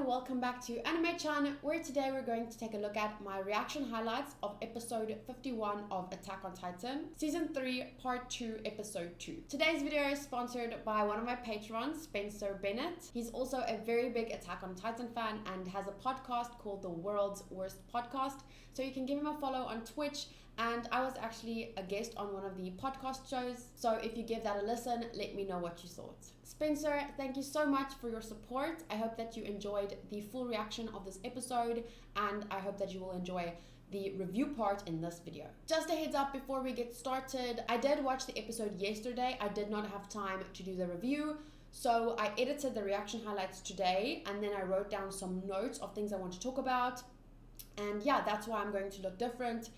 welcome back to Anime-chan, where today we're going to take a look at my reaction highlights of episode 51 of Attack on Titan, season 3, part 2, episode 2. Today's video is sponsored by one of my patrons, Spencer Bennett. He's also a very big Attack on Titan fan and has a podcast called The World's Worst Podcast, so you can give him a follow on Twitch. And I was actually a guest on one of the podcast shows, so if you give that a listen, let me know what you thought. Spencer, thank you so much for your support. I hope that you enjoyed the full reaction of this episode, and I hope that you will enjoy the review part in this video. Just a heads up before we get started, I did watch the episode yesterday. I did not have time to do the review, so I edited the reaction highlights today, and then I wrote down some notes of things I want to talk about. And yeah, that's why I'm going to look different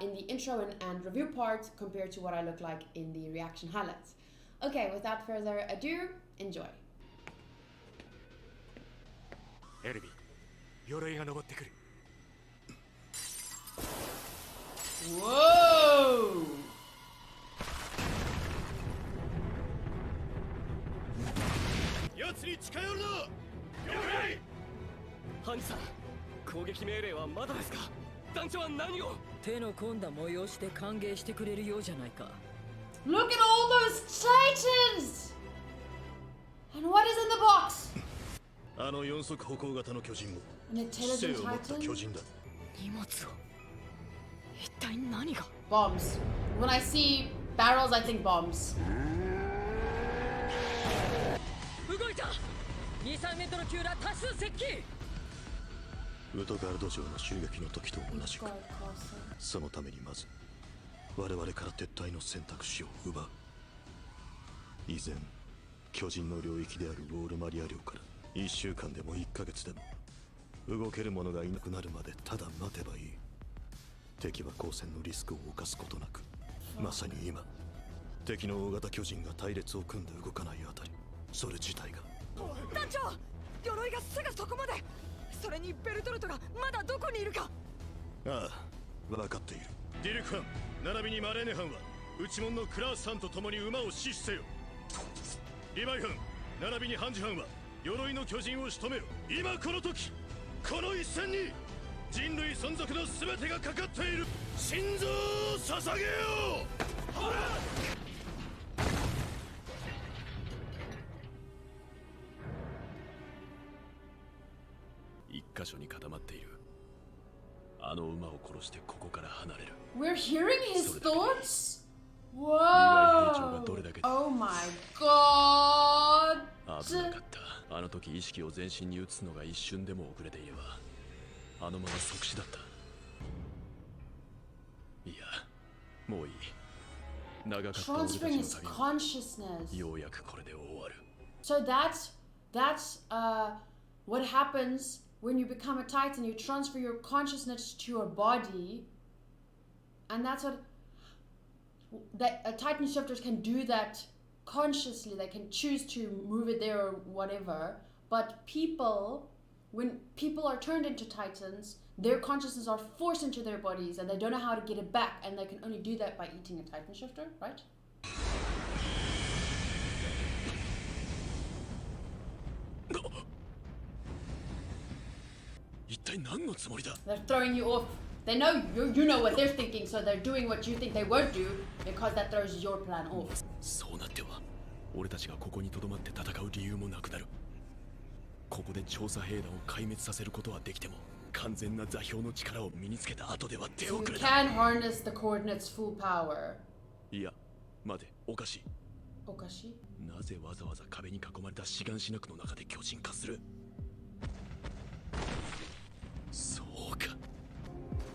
in the intro and review part compared to what I look like in the reaction highlights. Okay, without further ado, enjoy. Whoa! Look at all those titans! And what is in the box? An intelligent titan? Bombs. When I see barrels, I think bombs. We're hearing his thoughts? Whoa! Oh my god! Transferring his consciousness. So that's what happens when you become a Titan. You transfer your consciousness to your body, and that's what Titan shifters can do, that consciously. They can choose to move it there or whatever. But when people are turned into Titans, their consciousness are forced into their bodies, and they don't know how to get it back, and they can only do that by eating a Titan shifter, right? They're throwing you off. They know you know what they're thinking, so they're doing what you think they won't do, because that throws your plan off. You can harness the coordinates' full power. Okashi?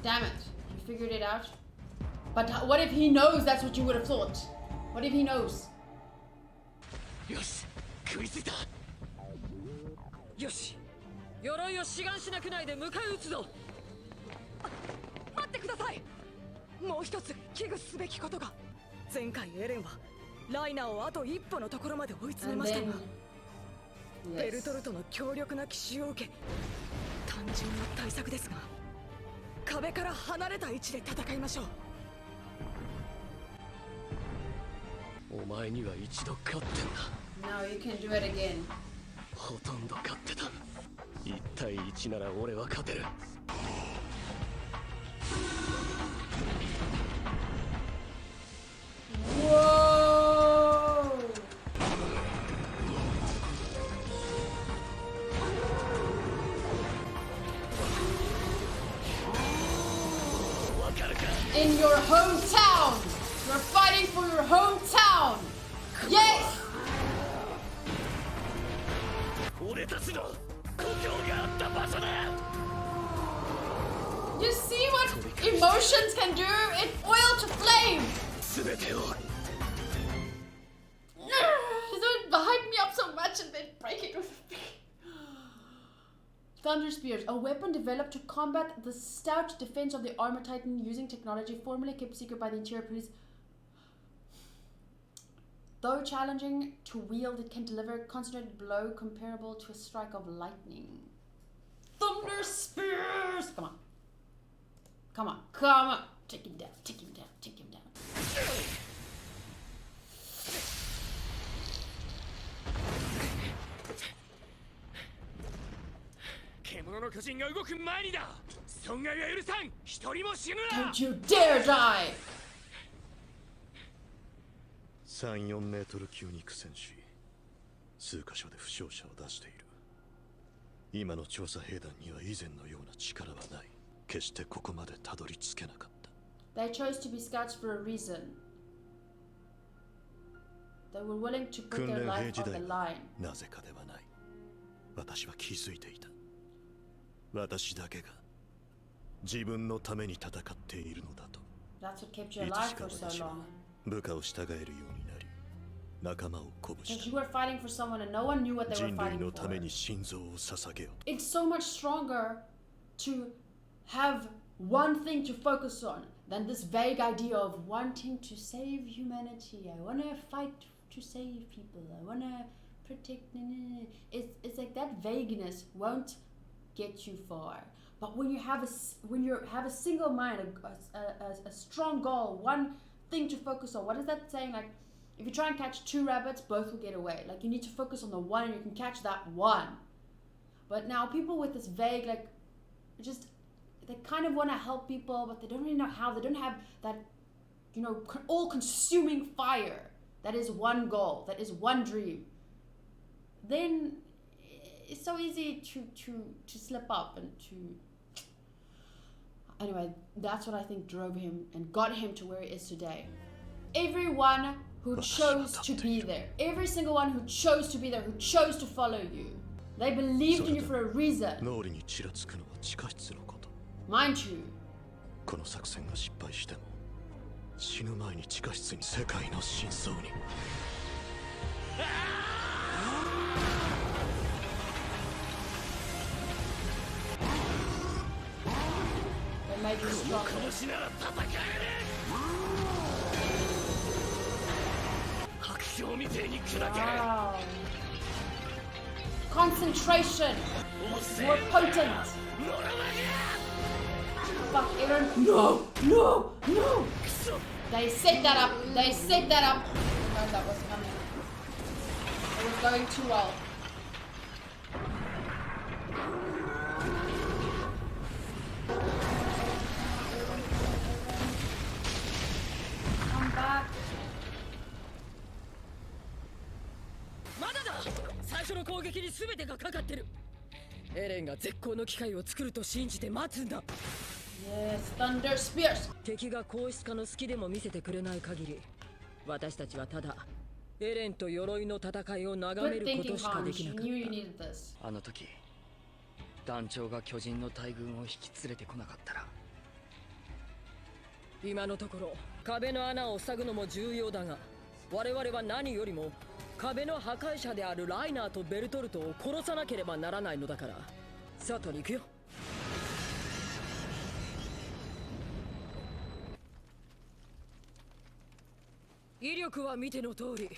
Damn it, you figured it out. But what if he knows that's what you would have thought? What if he knows? No, you can do it again. ほとんど勝ってた。言っ対1なら俺は勝てる。Whoa! In your hometown! You're fighting for your hometown! Yes! You see what emotions can do? It's oil to flame! Don't hype me up so much and then break it with me. Thunder Spears, a weapon developed to combat the stout defense of the armor titan using technology formerly kept secret by the interior police. Though challenging to wield, it can deliver a concentrated blow comparable to a strike of lightning. Thunder Spears! Come on. Come on. Come on. Take him down. Take him down. Take him down. Don't you dare die! 3-4メートル級に苦戦し、数箇所で負傷者を出している。今の調査兵団には以前のような力はない。決してここまでたどり着けなかった。They chose to be scouts for a reason. They were willing to put their life on the line. なぜかではない。私は気づいていた。私だけが自分のために戦っているのだと。That's what kept you alive for so long. 部下を従えるようになり、仲間を鼓舞した。You were fighting for someone and no one knew what they were 人類 fighting のため for. に心臓を捧げよ。It's so much stronger to have one thing to focus on than this vague idea of wanting to save humanity. I want to fight to save people. I want to protect. It's like that vagueness won't get you far. But when you have a single mind, a strong goal, one thing to focus on. What is that saying? Like, if you try and catch 2 rabbits, both will get away. Like, you need to focus on the one and you can catch that one. But now people with this vague, like, just, they kind of want to help people, but they don't really know how. They don't have that, you know, all-consuming fire. That is one goal. That is one dream. Then it's so easy to slip up and to... Anyway, that's what I think drove him and got him to where he is today. Everyone who chose to be there, every single one who chose to be there, who chose to follow you, they believed in you for a reason. Mind you, この作戦が失敗しても死ぬ前に地下室に世界の真相に。they made you strong. Wow. Concentration. More potent. Fuck, Aaron. No, no, no. They set that up. They set that up. No, that was coming. It was going too well. Come back. まだだ。最初の攻撃に全てがかかってる。エレンが絶好の機会を作ると信じて待つんだ。Yes, Thunder Spears. 敵が硬質化の隙でも見せてくれない限り、私たちはただエレンと鎧の戦いを眺めることしかできなかった。あの時、団長が巨人の大軍を引き連れてこなかったら。今のところ壁の穴を塞ぐのも重要だが、我々は何よりも壁の破壊者であるライナーとベルトルトを殺さなければならないのだから、外に行くよ。威力は見ての通り、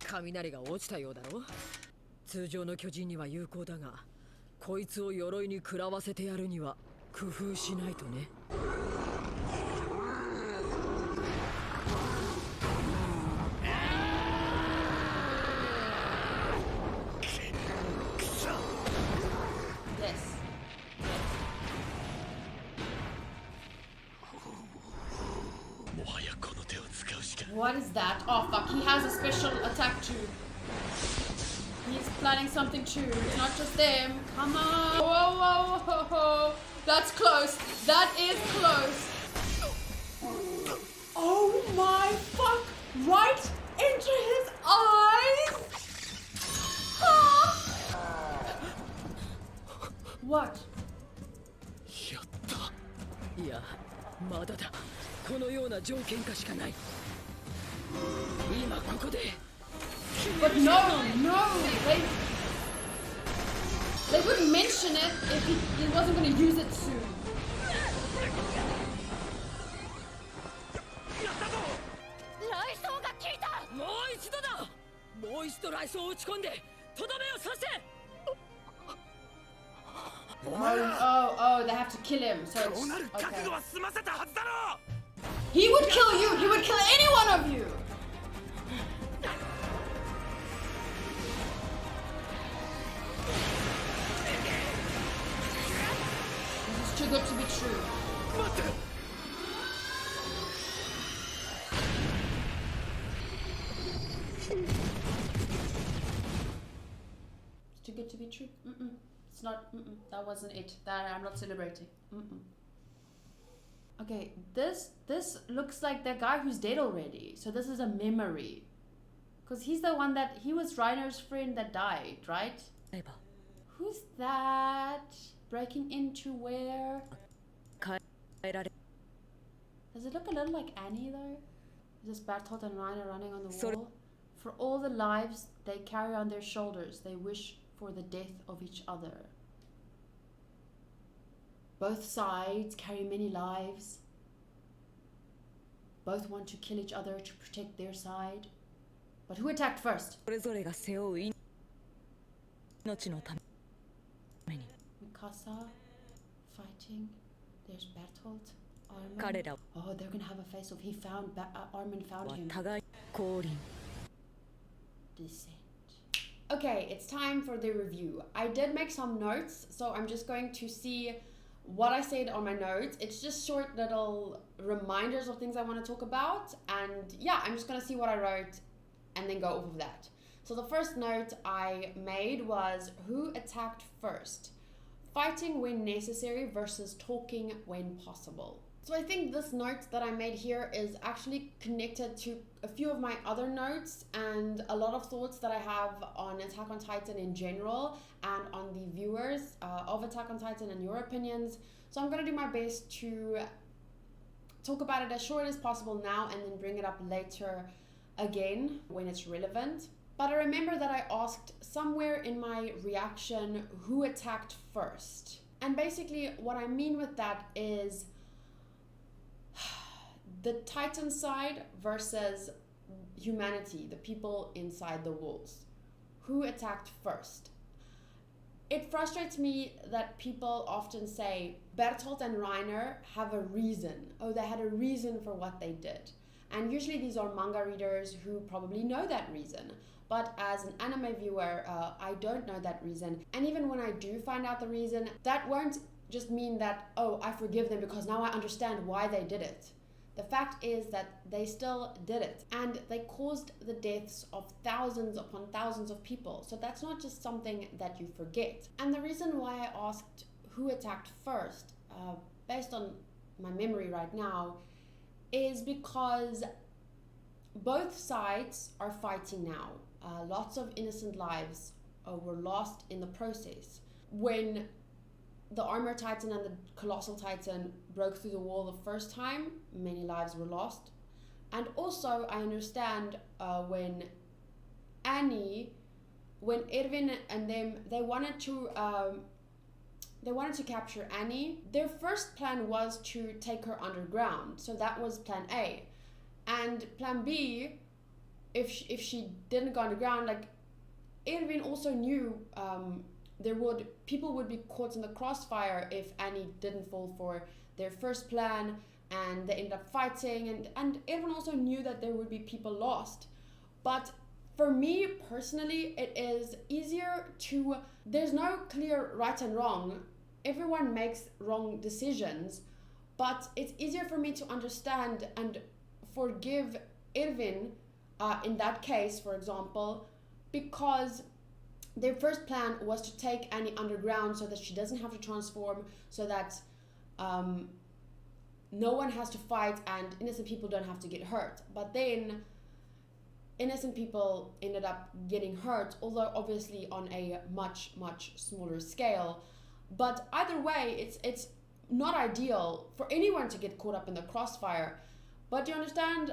雷が落ちたようだろ。通常の巨人には有効だが、こいつを鎧に食らわせてやるには工夫しないとね。Yes. What is that? Oh fuck, he has a special attack too. He's planning something too. It's not just them. Come on. Whoa, whoa, whoa, whoa. That's close. That is close. Oh my fuck. Right into his eyes. Ah. What? いや、まだだ。このような条件下しかない。今ここで。But no, no, they wouldn't mention it if he wasn't going to use it soon. 雷槍が効いた。もう一度だ。もう一度雷槍を打ち込んでとどめを刺せ。Oh, they have to kill him. So it's, okay. は済ませたはずだろ。 He would kill you. He would kill any one of you. This is too good to be true. 待って。 It's too good to be true. It's not. That wasn't it. That I'm not celebrating. Okay, this looks like the guy who's dead already. So this is a memory, because he's the one that he was Reiner's friend that died, right? Who's that? Breaking into where? Does it look a little like Annie though? Is this Bertolt and Reiner running on the wall? For all the lives they carry on their shoulders, they wish for the death of each other. Both sides carry many lives. Both want to kill each other to protect their side. But who attacked first? Mikasa fighting. There's Bertolt. Armin. Oh, they're gonna have a face-off. He found Armin found him. Descent. Okay, it's time for the review. I did make some notes, so I'm just going to see what I said on my notes. It's just short little reminders of things I want to talk about, and yeah, I'm just gonna see what I wrote and then go off of that. So the first note I made was who attacked first? Fighting when necessary versus talking when possible. So I think this note that I made here is actually connected to a few of my other notes and a lot of thoughts that I have on Attack on Titan in general and on the viewers of Attack on Titan and your opinions. So I'm going to do my best to talk about it as short as possible now and then bring it up later again when it's relevant. But I remember that I asked somewhere in my reaction who attacked first. And basically what I mean with that is the Titan side versus humanity, the people inside the walls. Who attacked first? It frustrates me that people often say Bertolt and Reiner have a reason. Oh, they had a reason for what they did. And usually these are manga readers who probably know that reason. But as an anime viewer, I don't know that reason. And even when I do find out the reason, that won't just mean that, oh, I forgive them because now I understand why they did it. The fact is that they still did it, and they caused the deaths of thousands upon thousands of people. So that's not just something that you forget. And the reason why I asked who attacked first, based on my memory right now, is because both sides are fighting now. Lots of innocent lives were lost in the process. When the Armor Titan and the Colossal Titan broke through the wall the first time, many lives were lost. And also, I understand when Erwin and them, they wanted to capture Annie. Their first plan was to take her underground, so that was plan A. And plan B, if she didn't go underground, like Erwin also knew people would be caught in the crossfire if Annie didn't fall for their first plan, and they ended up fighting, and everyone also knew that there would be people lost. But for me personally, it is easier to, there's no clear right and wrong. Everyone makes wrong decisions, but it's easier for me to understand and forgive Erwin, in that case, for example, because their first plan was to take Annie underground so that she doesn't have to transform, so that no one has to fight and innocent people don't have to get hurt. But then innocent people ended up getting hurt, although obviously on a much, much smaller scale. But either way, it's not ideal for anyone to get caught up in the crossfire. But do you understand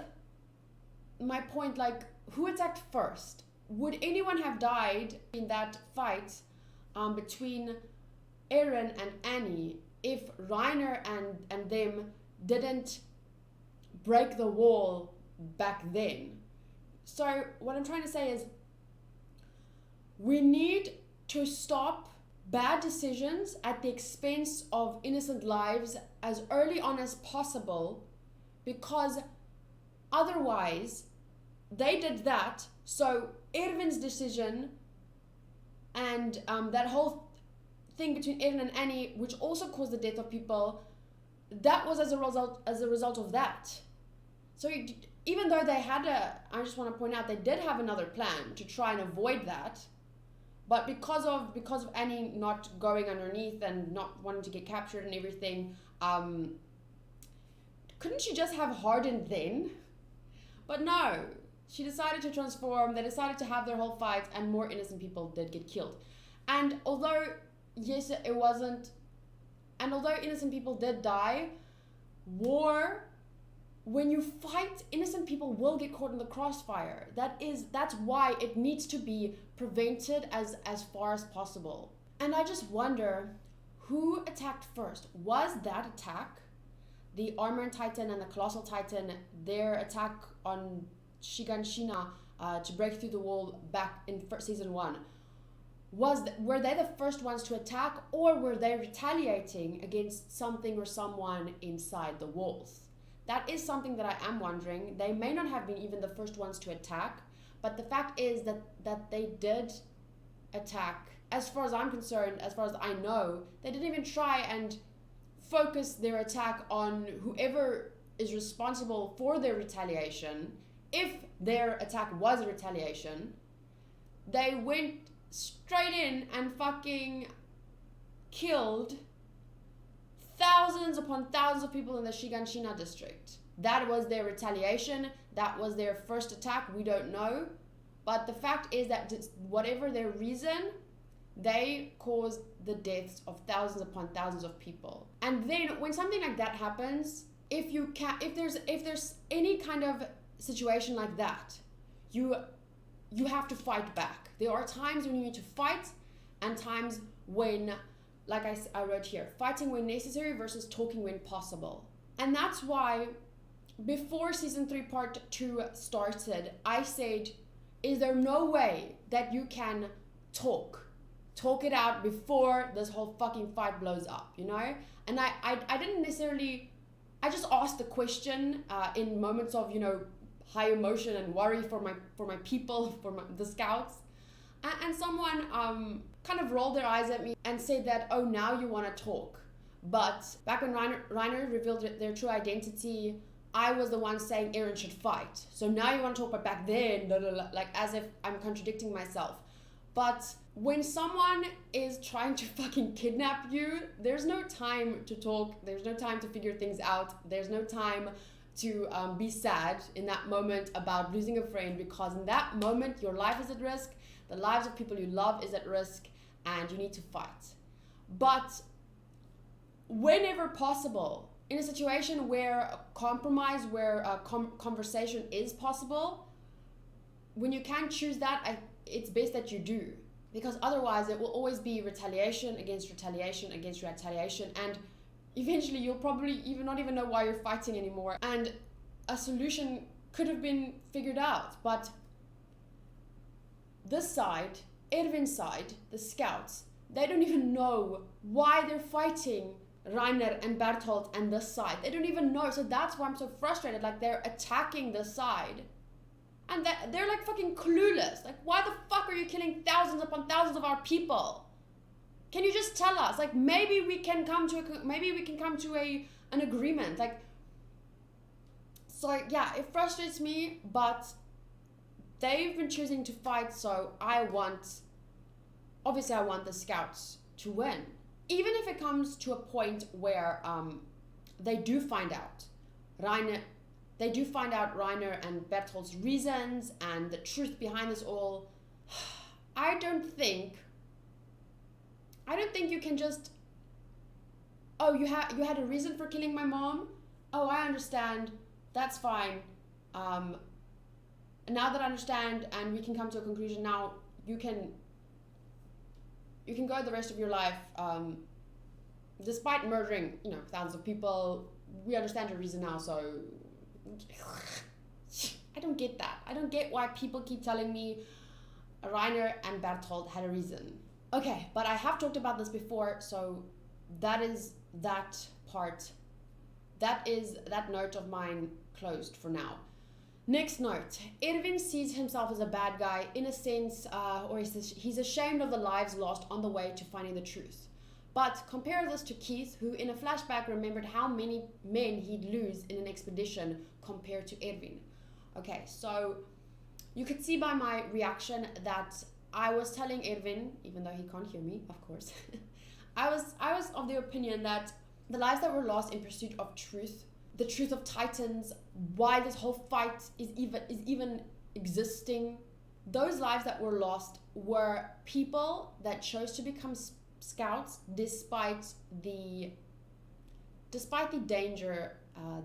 my point? Like, who attacked first? Would anyone have died in that fight between Eren and Annie if Reiner and them didn't break the wall back then? So what I'm trying to say is, we need to stop bad decisions at the expense of innocent lives as early on as possible, because otherwise they did that. So Erwin's decision and that whole thing between Erwin and Annie, which also caused the death of people, that was as a result of that. So even though they had I just want to point out, they did have another plan to try and avoid that, but because of Annie not going underneath and not wanting to get captured and everything, couldn't she just have hardened then? But no, she decided to transform. They decided to have their whole fight, and more innocent people did get killed. And although, yes, it wasn't, and although innocent people did die, war, when you fight, innocent people will get caught in the crossfire. That's why it needs to be prevented as far as possible. And I just wonder, who attacked first? Was that attack, the Armored Titan and the Colossal Titan, their attack on Shiganshina to break through the wall back in season 1, were they the first ones to attack, or were they retaliating against something or someone inside the walls? That is something that I am wondering. They may not have been even the first ones to attack, but the fact is that they did attack. As far as I'm concerned, as far as I know, they didn't even try and focus their attack on whoever is responsible for their retaliation. If their attack was a retaliation, they went straight in and fucking killed thousands upon thousands of people in the Shiganshina district. That was their retaliation. That was their first attack. We don't know. But the fact is that whatever their reason, they caused the deaths of thousands upon thousands of people. And then when something like that happens, if there's any kind of situation like that, you have to fight back. There are times when you need to fight, and times when, like I wrote here, fighting when necessary versus talking when possible. And that's why before season 3 part 2 started, I said, is there no way that you can talk it out before this whole fucking fight blows up, you know? And I didn't necessarily, I just asked the question in moments of, you know, high emotion and worry for my people, the scouts. And someone kind of rolled their eyes at me and said that, oh, now you want to talk. But back when Reiner revealed their true identity, I was the one saying Eren should fight. So now you want to talk, but back then, like as if I'm contradicting myself. But when someone is trying to fucking kidnap you, there's no time to talk. There's no time to figure things out. There's no time to be sad in that moment about losing a friend, because in that moment, your life is at risk. The lives of people you love is at risk, and you need to fight. But whenever possible, in a situation where a compromise, where a conversation is possible, when you can't choose that, it's best that you do. Because otherwise, it will always be retaliation against retaliation against retaliation, and eventually you'll probably not even know why you're fighting anymore, and a solution could have been figured out. But this side, Erwin's side, the scouts, they don't even know why they're fighting Reiner and Berthold and this side. They don't even know. So that's why I'm so frustrated. Like, they're attacking this side, and they're like fucking clueless. Like, why the fuck are you killing thousands upon thousands of our people? Can you just tell us? Like, maybe we can come to an agreement. Like, So yeah, it frustrates me, but they've been choosing to fight, so obviously I want the scouts to win. Even if it comes to a point where they do find out Rainer and Berthold's reasons and the truth behind this all. I don't think you can just, oh, you had a reason for killing my mom? Oh, I understand. That's fine. Now that I understand and we can come to a conclusion, now you can go the rest of your life, despite murdering, thousands of people. We understand your reason now, so I don't get that. I don't get why people keep telling me Rainer and Berthold had a reason. Okay, but I have talked about this before, so that is that part. That is that note of mine closed for now. Next note. Erwin sees himself as a bad guy in a sense, or he's ashamed of the lives lost on the way to finding the truth. But compare this to Keith, who in a flashback remembered how many men he'd lose in an expedition compared to Erwin. Okay, so you could see by my reaction that I was telling Erwin, even though he can't hear me, of course, I was of the opinion that the lives that were lost in pursuit of truth, the truth of Titans, why this whole fight is even existing, those lives that were lost were people that chose to become scouts despite the danger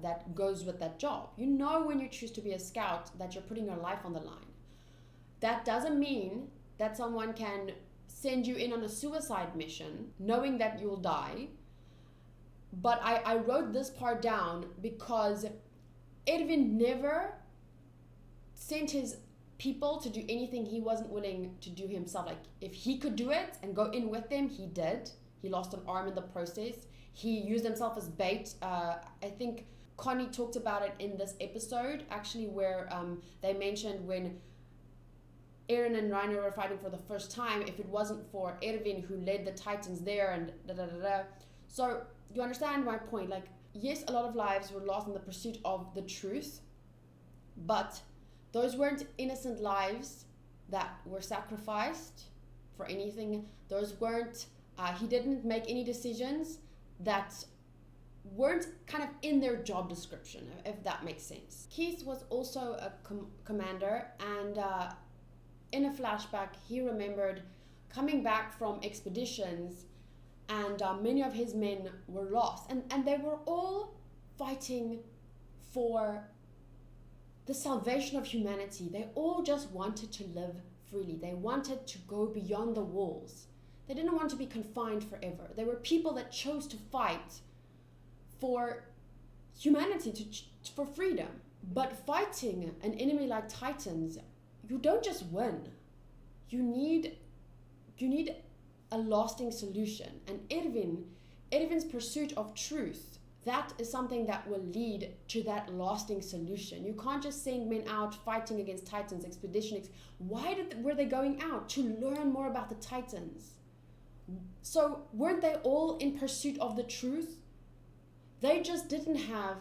that goes with that job. When you choose to be a scout that you're putting your life on the line. That doesn't mean that someone can send you in on a suicide mission knowing that you'll die. But I wrote this part down because Erwin never sent his people to do anything he wasn't willing to do himself. Like, if he could do it and go in with them, he did. He lost an arm in the process. He used himself as bait. I think Connie talked about it in this episode, actually, where they mentioned when Eren and Rainer were fighting for the first time, if it wasn't for Erwin who led the Titans there and da-da-da-da. So you understand my point. Like, yes, a lot of lives were lost in the pursuit of the truth, but those weren't innocent lives that were sacrificed for anything. Those weren't, he didn't make any decisions that weren't kind of in their job description, if that makes sense. Keith was also a commander, and in a flashback, he remembered coming back from expeditions, and many of his men were lost, and they were all fighting for the salvation of humanity. They all just wanted to live freely. They wanted to go beyond the walls. They didn't want to be confined forever. They were people that chose to fight for humanity, for freedom. But fighting an enemy like Titans, you don't just win. You need a lasting solution. And Erwin's pursuit of truth, that is something that will lead to that lasting solution. You can't just send men out fighting against Titans, expedition. Why were they going out? To learn more about the Titans. So weren't they all in pursuit of the truth? They just didn't have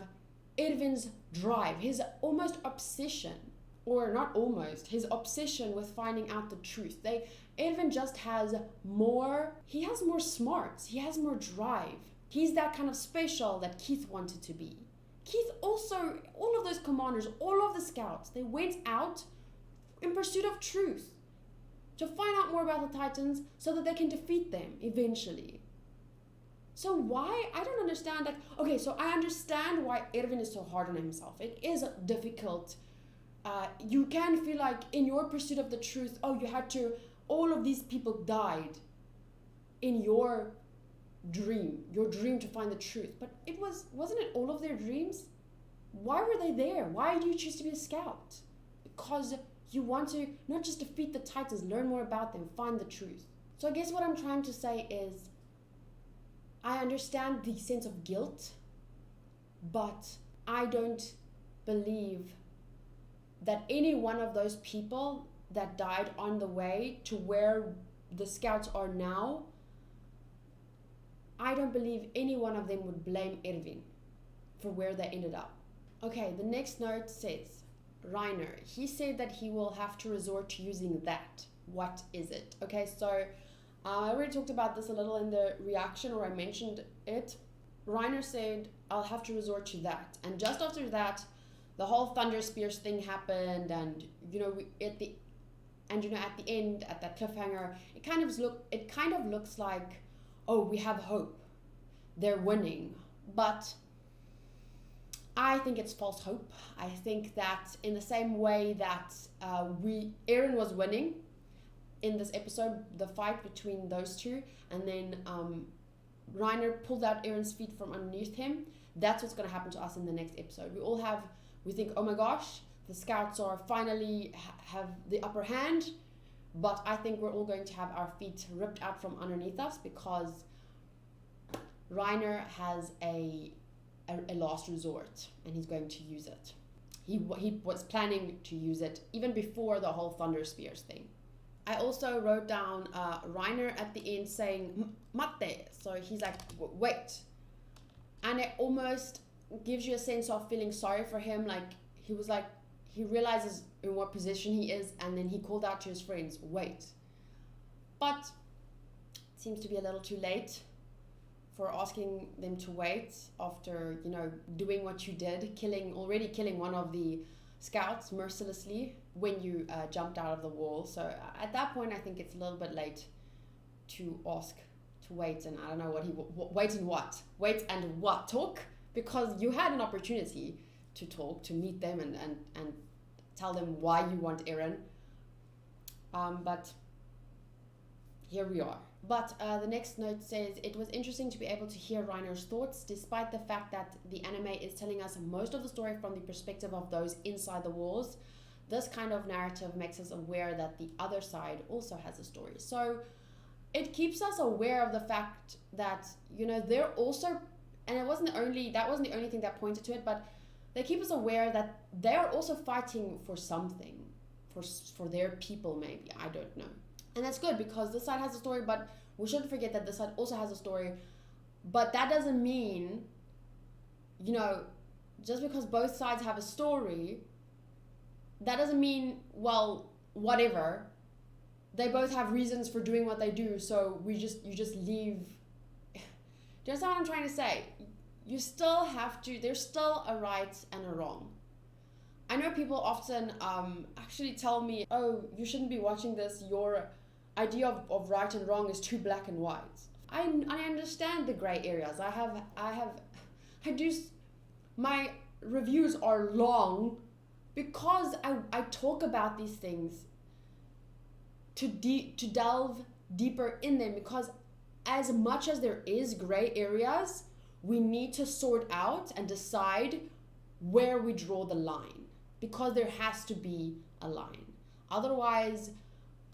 Erwin's drive, his almost obsession, or not almost, his obsession with finding out the truth. Erwin just has more, he has more smarts, he has more drive. He's that kind of special that Keith wanted to be. Keith also, all of those commanders, all of the scouts, they went out in pursuit of truth, to find out more about the Titans so that they can defeat them eventually. So why? I don't understand. Like, okay, so I understand why Erwin is so hard on himself. It is difficult. You can feel like in your pursuit of the truth, all of these people died in your dream to find the truth. But wasn't it all of their dreams? Why were they there? Why do you choose to be a scout? Because you want to not just defeat the Titans, learn more about them, find the truth. So I guess what I'm trying to say is, I understand the sense of guilt, but I don't believe that any one of those people that died on the way to where the scouts are now, I don't believe any one of them would blame Erwin for where they ended up. Okay, the next note says, Reiner, he said that he will have to resort to using that. What is it? Okay, so I already talked about this a little in the reaction, or I mentioned it. Reiner said, I'll have to resort to that. And just after that, the whole Thunder Spears thing happened, and at the end, at that cliffhanger, it kind of looks like, oh, we have hope. They're winning. But I think it's false hope. I think that in the same way that Eren was winning in this episode, the fight between those two, and then Reiner pulled out Eren's feet from underneath him, that's what's going to happen to us in the next episode. We think, oh my gosh, the scouts are finally have the upper hand, but I think we're all going to have our feet ripped out from underneath us because Reiner has a last resort, and he's going to use it. He was planning to use it even before the whole Thunder Spears thing. I also wrote down Reiner at the end saying "mate," so he's like, wait, and it almost gives you a sense of feeling sorry for him. Like he realizes in what position he is, and then he called out to his friends, wait. But it seems to be a little too late for asking them to wait after, doing what you did, already killing one of the scouts mercilessly when you jumped out of the wall. So at that point, I think it's a little bit late to ask to wait, and I don't know wait and what talk, because you had an opportunity to talk, to meet them and tell them why you want Eren. But here we are. But the next note says, it was interesting to be able to hear Reiner's thoughts, despite the fact that the anime is telling us most of the story from the perspective of those inside the walls. This kind of narrative makes us aware that the other side also has a story. So it keeps us aware of the fact that, they're also, and that wasn't the only thing that pointed to it, but they keep us aware that they're also fighting for something, for their people maybe, I don't know. And that's good, because this side has a story, but we shouldn't forget that this side also has a story. But that doesn't mean, just because both sides have a story, that doesn't mean, well, whatever. They both have reasons for doing what they do, so you just leave. Do you understand what I'm trying to say? You still have to, there's still a right and a wrong. I know people often actually tell me, oh, you shouldn't be watching this, your idea of right and wrong is too black and white. I understand the gray areas. My reviews are long because I talk about these things to delve deeper in them, because as much as there is gray areas, we need to sort out and decide where we draw the line, because there has to be a line. Otherwise,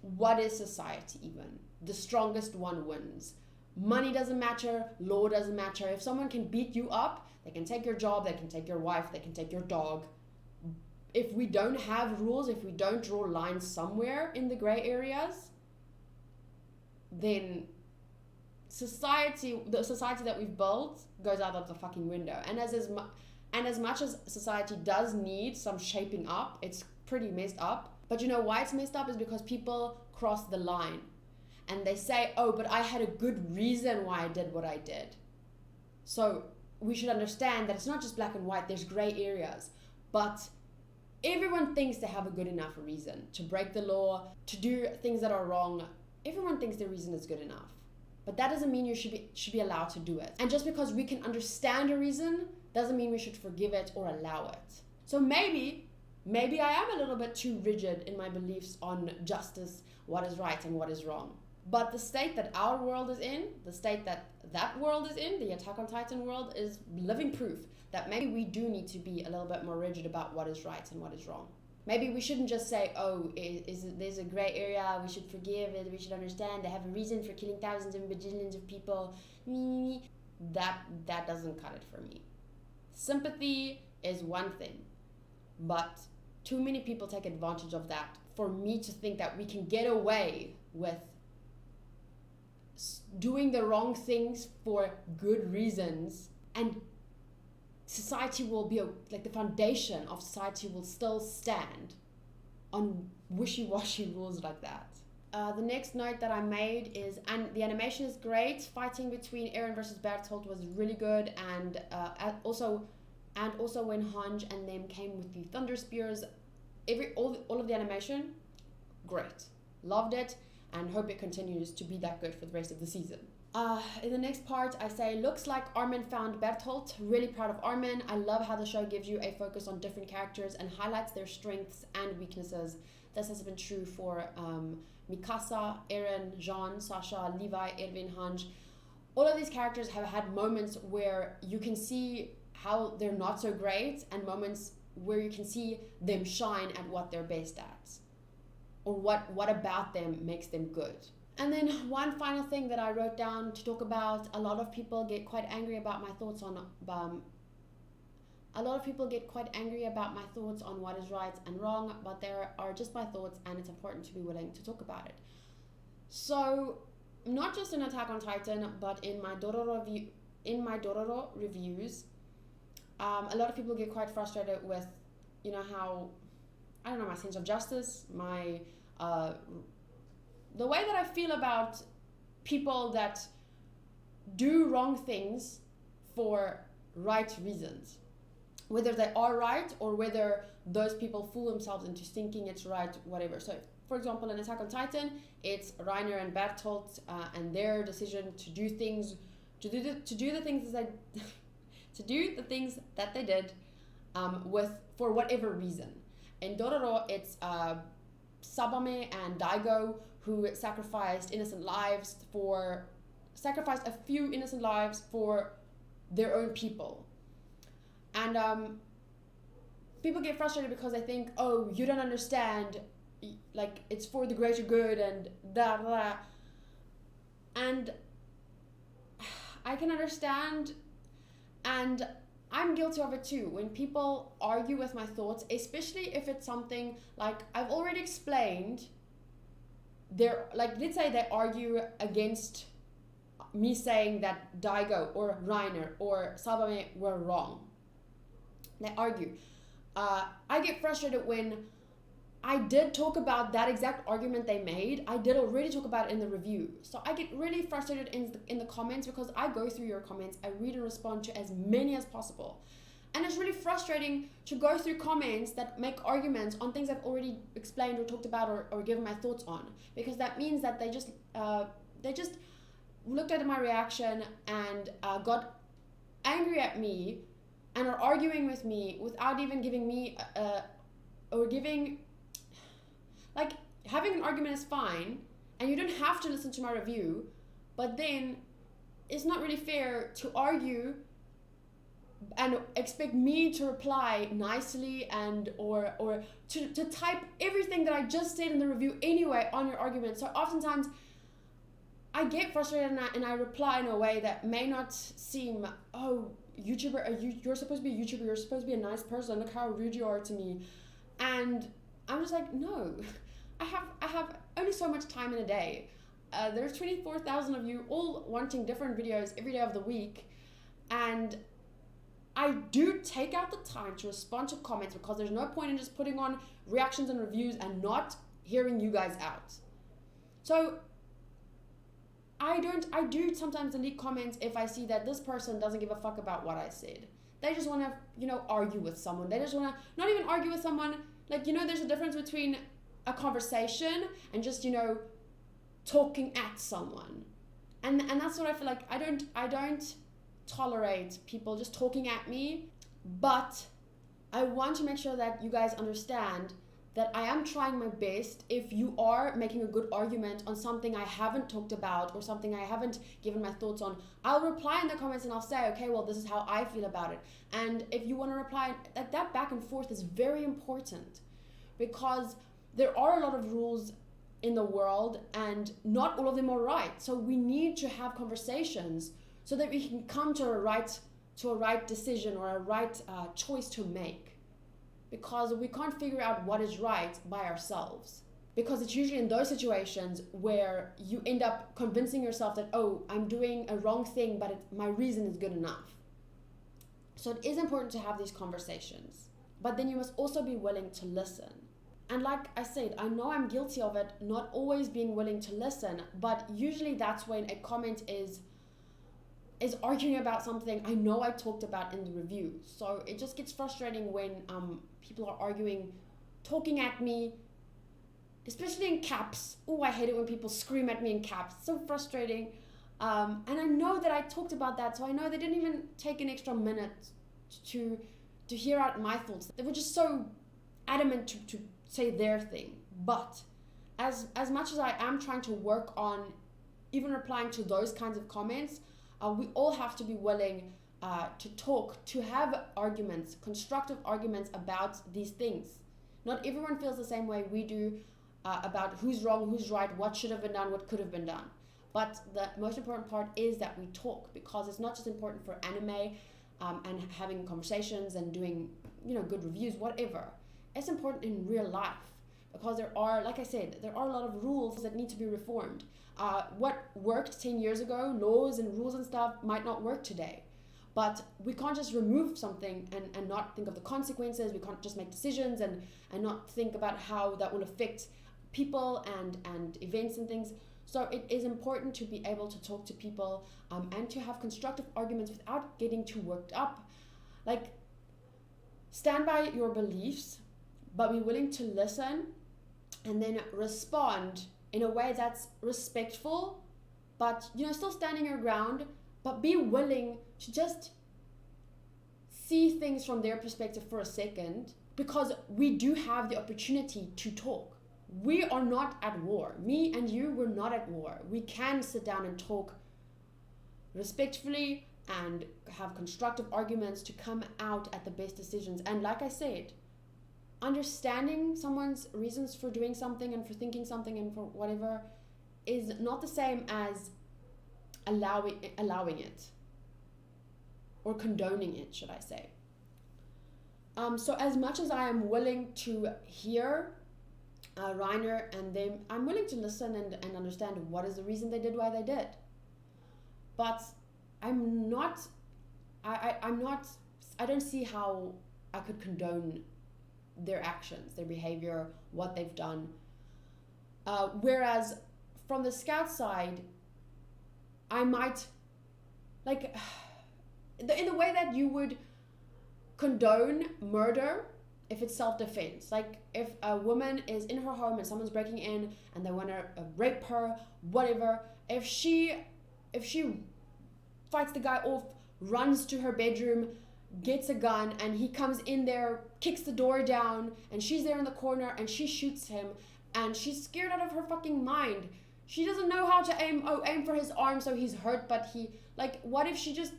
what is society even? The strongest one wins. Money doesn't matter, law doesn't matter. If someone can beat you up, they can take your job, they can take your wife, they can take your dog. If we don't have rules, if we don't draw lines somewhere in the gray areas, then the society that we've built goes out of the fucking window. And as much as society does need some shaping up, it's pretty messed up. But you know why it's messed up is because people cross the line. And they say, oh, but I had a good reason why I did what I did. So we should understand that it's not just black and white, there's gray areas. But everyone thinks they have a good enough reason to break the law, to do things that are wrong. Everyone thinks their reason is good enough. But that doesn't mean you should be allowed to do it. And just because we can understand a reason doesn't mean we should forgive it or allow it. So maybe I am a little bit too rigid in my beliefs on justice, what is right and what is wrong. But the state that our world is in, the state that world is in, the Attack on Titan world, is living proof that maybe we do need to be a little bit more rigid about what is right and what is wrong. Maybe we shouldn't just say, oh, there's a gray area, we should forgive it, we should understand, they have a reason for killing thousands and bajillions of people. That doesn't cut it for me. Sympathy is one thing, but too many people take advantage of that for me to think that we can get away with doing the wrong things for good reasons and society will be, like the foundation of society will still stand on wishy-washy rules like that. The next note that I made is, and the animation is great. Fighting between Eren versus Bertolt was really good, and also when Hanj and them came with the thunder spears, all of the animation, great. Loved it, and hope it continues to be that good for the rest of the season. In the next part, I say, looks like Armin found Bertolt. Really proud of Armin. I love how the show gives you a focus on different characters and highlights their strengths and weaknesses. This has been true for Mikasa, Eren, Jean, Sasha, Levi, Edwin, Hanj. All of these characters have had moments where you can see how they're not so great, and moments where you can see them shine at what they're best at, or what about them makes them good. And then one final thing that I wrote down to talk about, a lot of people get quite angry about my thoughts on what is right and wrong, but there are just my thoughts, and it's important to be willing to talk about it. So, not just in Attack on Titan, but in my Dororo reviews, a lot of people get quite frustrated with, you know, how, I don't know, my sense of justice, my the way that I feel about people that do wrong things for right reasons. Whether they are right, or whether those people fool themselves into thinking it's right, whatever. So, for example, in Attack on Titan, it's Reiner and Bertolt and their decision to do things, to do the things that they did for whatever reason. In Dororo, it's Sabame and Daigo who sacrificed a few innocent lives for their own people. And people get frustrated because they think, oh, you don't understand, like, it's for the greater good and da da. And I can understand, and I'm guilty of it too. When people argue with my thoughts, especially if it's something like I've already explained, let's say they argue against me saying that Daigo or Reiner or Sabame were wrong. They argue. I get frustrated when I did talk about that exact argument they made. I did already talk about it in the review. So I get really frustrated in the comments, because I go through your comments. I read and respond to as many as possible. And it's really frustrating to go through comments that make arguments on things I've already explained or talked about or given my thoughts on. Because that means that they just looked at my reaction and got angry at me and are arguing with me without even giving me like, having an argument is fine, and you don't have to listen to my review, but then it's not really fair to argue and expect me to reply nicely and or to type everything that I just said in the review anyway on your argument. So oftentimes I get frustrated and I reply in a way that may not seem, oh, YouTuber, you're supposed to be a YouTuber, you're supposed to be a nice person, look how rude you are to me. And I'm just like, no, I have only so much time in a day. There's 24,000 of you all wanting different videos every day of the week, and I do take out the time to respond to comments, because there's no point in just putting on reactions and reviews and not hearing you guys out. So I do sometimes delete comments if I see that this person doesn't give a fuck about what I said. They just want to, argue with someone. They just want to not even argue with someone. Like, there's a difference between a conversation and just, talking at someone. And that's what I feel like. I don't tolerate people just talking at me, but I want to make sure that you guys understand that I am trying my best. If you are making a good argument on something I haven't talked about or something I haven't given my thoughts on, I'll reply in the comments and I'll say, okay, well, this is how I feel about it. And if you want to reply, that back and forth is very important, because there are a lot of rules in the world and not all of them are right. So we need to have conversations so that we can come to a right decision or a right choice to make. Because we can't figure out what is right by ourselves. Because it's usually in those situations where you end up convincing yourself that, oh, I'm doing a wrong thing, but my reason is good enough. So it is important to have these conversations, but then you must also be willing to listen. And like I said, I know I'm guilty of it, not always being willing to listen, but usually that's when a comment is arguing about something I know I talked about in the review. So it just gets frustrating when people are arguing, talking at me, especially in caps. Oh, I hate it when people scream at me in caps. So frustrating. And I know that I talked about that, so I know they didn't even take an extra minute to hear out my thoughts. They were just so adamant to say their thing. But as much as I am trying to work on even replying to those kinds of comments, we all have to be willing to talk, to have arguments, constructive arguments about these things. Not everyone feels the same way we do about who's wrong, who's right, what should have been done, what could have been done. But the most important part is that we talk, because it's not just important for anime and having conversations and doing, good reviews, whatever. It's important in real life, because there are, like I said, there are a lot of rules that need to be reformed. What worked 10 years ago, laws and rules and stuff, might not work today. But we can't just remove something and not think of the consequences. We can't just make decisions and not think about how that will affect people and events and things. So it is important to be able to talk to people and to have constructive arguments without getting too worked up. Like, stand by your beliefs, but be willing to listen and then respond in a way that's respectful, but still standing your ground, but be willing to just see things from their perspective for a second, because we do have the opportunity to talk. We are not at war. Me and you, we're not at war. We can sit down and talk respectfully and have constructive arguments to come out at the best decisions. And like I said, understanding someone's reasons for doing something and for thinking something and for whatever is not the same as allowing it or condoning it, should I say. So as much as I am willing to hear Reiner and them, I'm willing to listen and understand what is the reason they did why they did. But I don't see how I could condone their actions, their behavior, what they've done. Whereas from the scout side, I might, like, in the way that you would condone murder if it's self-defense. Like, if a woman is in her home and someone's breaking in and they want to rape her, whatever, if she fights the guy off, runs to her bedroom, gets a gun, and he comes in there, kicks the door down, and she's there in the corner and she shoots him, and she's scared out of her fucking mind. She doesn't know how to aim for his arm so he's hurt, but what if she's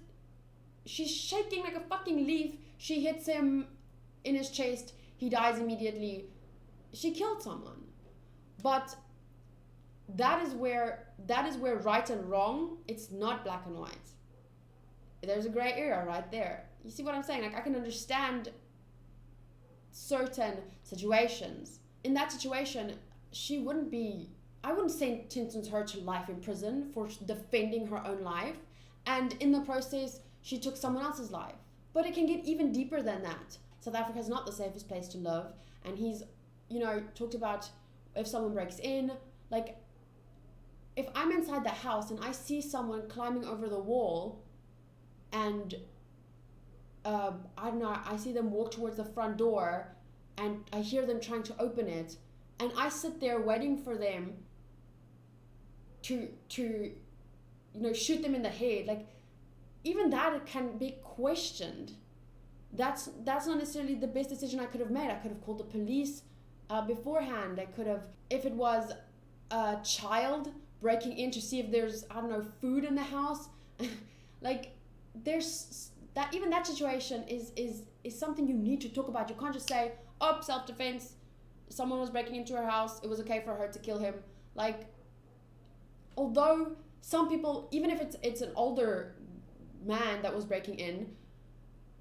shaking like a fucking leaf, she hits him in his chest, he dies immediately. She killed someone. But that is where right and wrong, it's not black and white. There's a gray area right there. You see what I'm saying? Like, I can understand certain situations. In that situation, I wouldn't sentence her to life in prison for defending her own life, and in the process she took someone else's life. But it can get even deeper than that. South Africa is not the safest place to live, and he's talked about if someone breaks in, like, if I'm inside the house and I see someone climbing over the wall and I see them walk towards the front door and I hear them trying to open it, and I sit there waiting for them to shoot them in the head, like, even that can be questioned. That's not necessarily the best decision I could have made. I could have called the police beforehand. I could have, if it was a child breaking in to see if there's, food in the house, like, there's that, even that situation is something you need to talk about. You can't just say, oh, self-defense, someone was breaking into her house, it was okay for her to kill him. Like, although some people, even if it's an older man that was breaking in,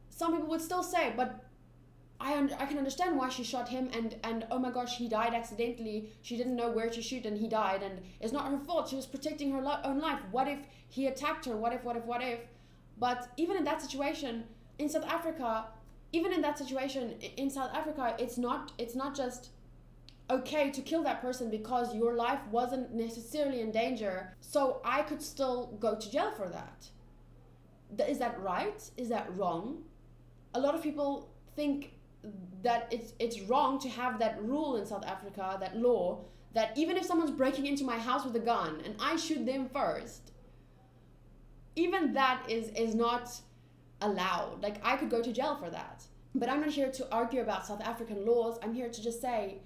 some people would still say, but I can understand why she shot him, and oh my gosh, he died accidentally. She didn't know where to shoot and he died, and it's not her fault. She was protecting her own life. What if he attacked her? What if? But even in that situation, in South Africa, even in that situation, in South Africa, it's not just okay to kill that person because your life wasn't necessarily in danger, so I could still go to jail for that. Is that right? Is that wrong? A lot of people think that it's wrong to have that rule in South Africa, that law, that even if someone's breaking into my house with a gun and I shoot them first, even that is not allowed. Like, I could go to jail for that. But I'm not here to argue about South African laws. I'm here to just say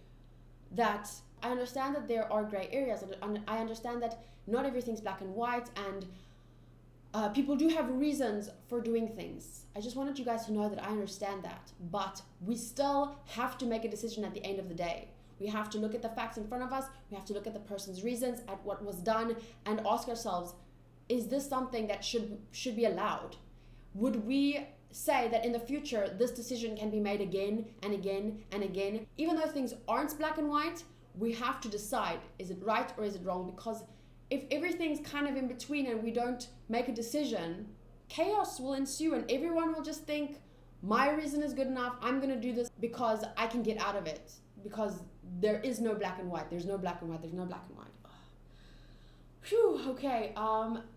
that I understand that there are gray areas, and I understand that not everything's black and white, and people do have reasons for doing things. I just wanted you guys to know that I understand that, but we still have to make a decision at the end of the day. We have to look at the facts in front of us, we have to look at the person's reasons, at what was done, and ask ourselves, is this something that should be allowed? Would we say that in the future this decision can be made again and again and again? Even though things aren't black and white, we have to decide, is it right or is it wrong? Because if everything's kind of in between and we don't make a decision, chaos will ensue and everyone will just think, my reason is good enough, I'm gonna do this because I can get out of it, because there is no black and white. There's no black and white. There's no black and white. Phew, okay,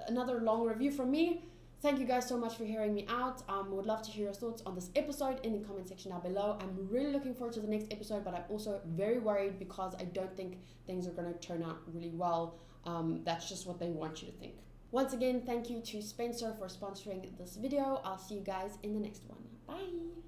another long review from me. Thank you guys so much for hearing me out. Would love to hear your thoughts on this episode in the comment section down below. I'm really looking forward to the next episode, but I'm also very worried because I don't think things are going to turn out really well. That's just what they want you to think. Once again, thank you to Spencer for sponsoring this video. I'll see you guys in the next one. Bye!